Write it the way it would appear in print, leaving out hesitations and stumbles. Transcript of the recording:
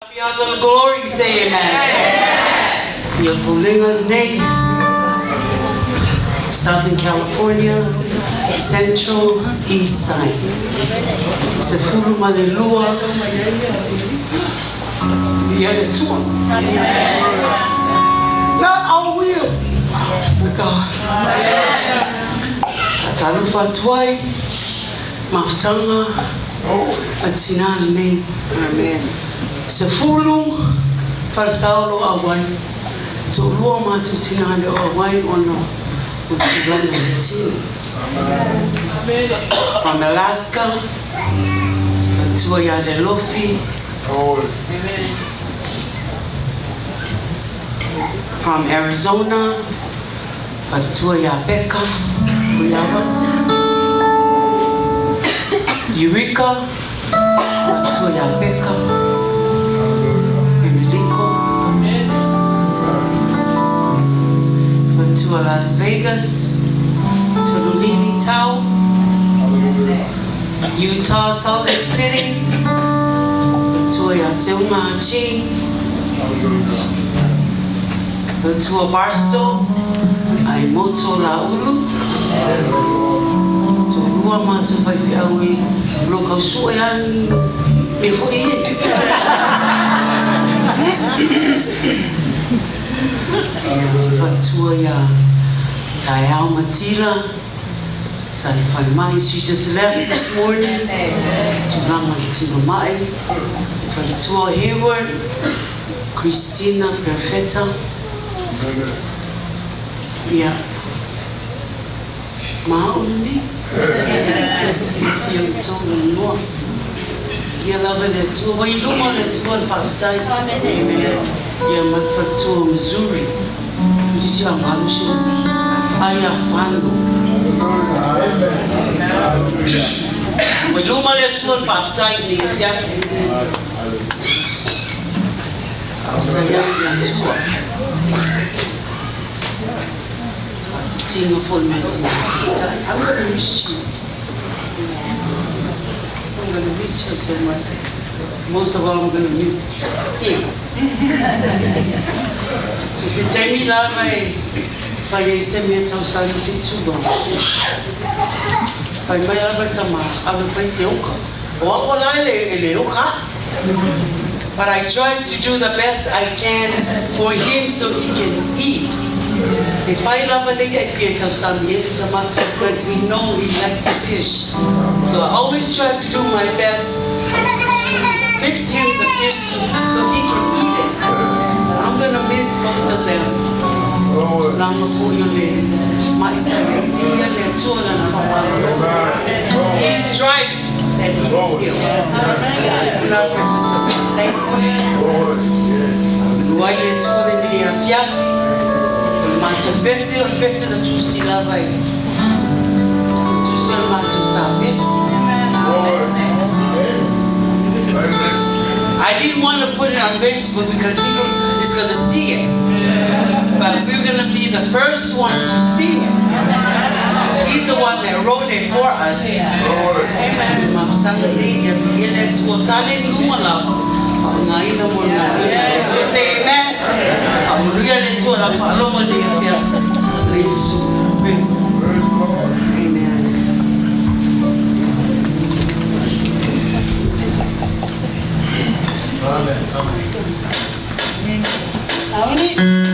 Be all the glory, say amen. You're Bulinga Nate, Southern California, Central East Side. Sefulu Malelua. Yeah, two. Not our will, but God. Atalufa Twai, Maftanga, Atinana name. Amen. Sefulu Farsaulo away. So Roma to Tinande away or no. From Alaska to Yadelofi. From Arizona to Yabeka, Eureka to Yabeka. To Las Vegas, to Lulini Town, Utah, Salt Lake City, to Yasilma Chi, to Barstow, Aimoto Laulu, to Luama to Faifiawi, Lokasuyan, Fatuaya Tayao Matila Salifai, she just left this morning to Lama Timamai. Fatua Hayward, Christina Perfetta. Yeah. Mauni. Amen. Yeah, Matfatu, Missouri. Ayafando. We luma let's go baptize me. Sing a full melting. I'm going to miss you. I'm going to miss you so much. Most of all, I'm going to miss him. So if you tell me that way, if I send me a thousand, you say too long. If I may have a tama, I will face the oka. What will I lay oka? But I try to do the best I can for him so he can eat. If I love a lady, I fear because we know he likes fish. So I always try to do my best to fix him the fish so he can eat it. I'm going to miss both of them. He stripes and he is healed. Not perfect to be safe. Why you told me a fiafi? Macho besi or besi the two sila vai. Tu sel macho tabis. I didn't want to put it on Facebook because people is going to see it. But we're going to be the first one to see it. Because he's the one that wrote it for us. So say amen. Amen. Amen.